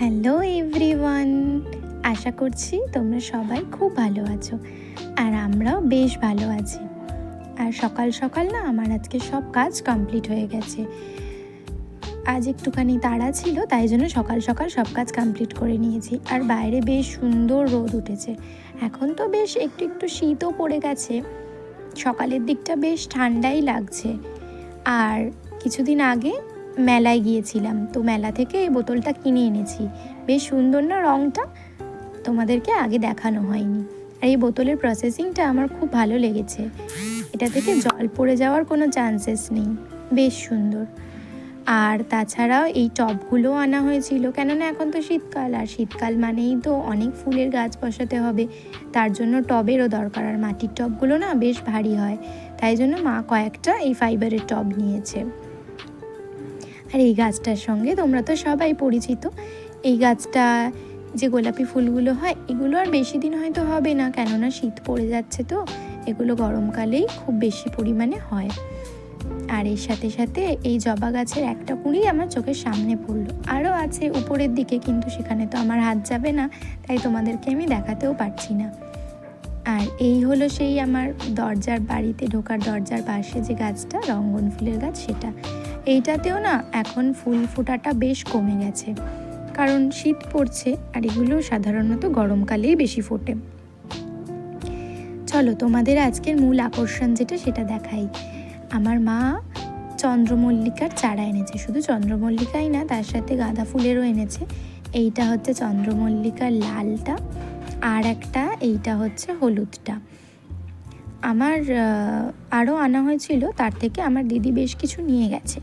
Hello everyone, আশা করছি তোমরা সবাই খুব ভালো আছো আর আমরাও বেশ ভালো আছি। আর সকাল সকাল না আমার আজকে সব কাজ কমপ্লিট হয়ে গেছে। আজ একটুখানি তাড়া ছিল, তাই জন্য সকাল সকাল সব কাজ কমপ্লিট করে নিয়েছি। আর বাইরে বেশ সুন্দর রোদ উঠেছে। এখন তো বেশ একটু একটু শীতও পড়ে গেছে, সকালের দিকটা বেশ ঠান্ডাই লাগছে। আর কিছুদিন আগে মেলায় গিয়েছিলাম, তো মেলা থেকে এই বোতলটা কিনে এনেছি। বেশ সুন্দর না রঙটা, তোমাদেরকে আগে দেখানো হয়নি। আর এই বোতলের প্রসেসিংটা আমার খুব ভালো লেগেছে। এটা থেকে জল পড়ে যাওয়ার কোনো চান্সেস নেই, বেশ সুন্দর। আর তাছাড়াও এই টবগুলোও আনা হয়েছিল, কেননা এখন তো শীতকাল, আর শীতকাল মানেই তো অনেক ফুলের গাছ বসাতে হবে, তার জন্য টবেরও দরকার। আর মাটির টবগুলো না বেশ ভারী হয়, তাই জন্য মা কয়েকটা এই ফাইবারের টব নিয়েছে। আর এই গাছটার সঙ্গে তোমরা তো সবাই পরিচিত। এই গাছটা যে গোলাপি ফুলগুলো হয়, এগুলো আর বেশি দিন হয়তো হবে না, কেননা শীত পড়ে যাচ্ছে, তো এগুলো গরমকালেই খুব বেশি পরিমাণে হয়। আর এর সাথে সাথে এই জবা গাছের একটা কুঁড়ি আমার চোখের সামনে পড়লো। আরও আছে উপরের দিকে, কিন্তু সেখানে তো আমার হাত যাবে না, তাই তোমাদেরকে আমি দেখাতেও পারছি না। আর এই হলো সেই আমার দরজার, বাড়িতে ঢোকার দরজার পাশে যে গাছটা, রঙ্গন ফুলের গাছ, সেটা। এইটাতেও না এখন ফুল ফোটাটা বেশ কমে গেছে, কারণ শীত পড়ছে, আর এগুলো সাধারণত গরমকালেই বেশি ফোটে। চলো তোমাদের আজকের মূল আকর্ষণ যেটা, সেটা দেখাই। আমার মা চন্দ্রমল্লিকার চারা এনেছে। শুধু চন্দ্রমল্লিকাই না, তার সাথে গাঁদা ফুলেরও এনেছে। এইটা হচ্ছে চন্দ্রমল্লিকার লালটা, আর একটা এইটা হচ্ছে হলুদটা। আমার আরও আনা হয়েছিল, তার থেকে আমার দিদি বেশ কিছু নিয়ে গেছে।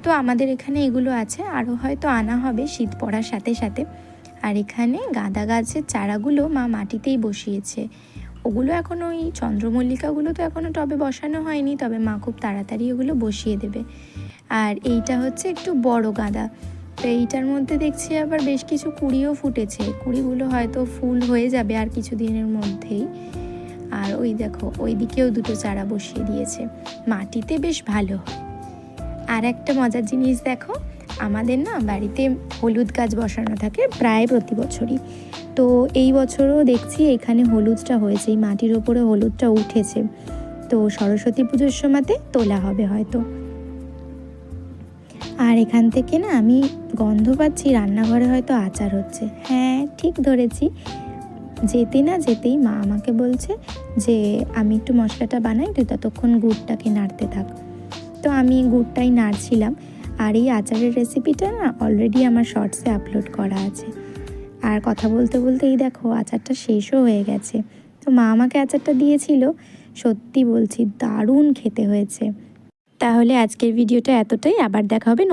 তো আমাদের এখানে এগুলো আছে, আরও হয়তো আনা হবে শীত পড়ার সাথে সাথে। আর এখানে গাঁদা গাছের চারাগুলো মা মাটিতেই বসিয়েছে। ওগুলো এখন, ওই চন্দ্রমল্লিকাগুলো তো এখনও টবে বসানো হয়নি, তবে মা খুব তাড়াতাড়ি ওগুলো বসিয়ে দেবে। আর এইটা হচ্ছে একটু বড় গাঁদা, তো এইটার মধ্যে দেখছি আবার বেশ কিছু কুঁড়িও ফুটেছে। কুঁড়িগুলো হয়তো ফুল হয়ে যাবে আর কিছু দিনের মধ্যেই। আর ওই দেখো, ওই দিকেও দুটো চারা বসিয়ে দিয়েছে। মাটিতে বেশ ভালো হয়। আর একটা মজার জিনিস দেখো, আমাদের না বাড়িতে হলুদ গাছ বসানো থাকে প্রায় প্রতি বছরই। তো এই বছরও দেখছি এখানে হলুদটা হয়েছে, এই মাটির ওপরে হলুদটা উঠেছে। তো সরস্বতী পুজোর সময়তে তোলা হবে হয়তো। আর এখান থেকে না আমি গন্ধ পাচ্ছি রান্নাঘরে হয়তো আচার হচ্ছে। হ্যাঁ, ঠিক ধরেছি। যেতে না যেতেই মা আমাকে বলছে যে আমি একটু মশলাটা বানাই, তুই ততক্ষণ গুড়টাকে নাড়তে থাক। তো আমি গুড়টাই নাড়ছিলাম। আর এই আচারের রেসিপিটা না অলরেডি আমার শর্টসে আপলোড করা আছে। আর কথা বলতে বলতে এই দেখো আচারটা শেষও হয়ে গেছে। তো মা আমাকে আচারটা দিয়েছিল, সত্যি বলছি দারুণ খেতে হয়েছে। তাহলে আজকের ভিডিওটা এতটাই, আবার দেখা হবে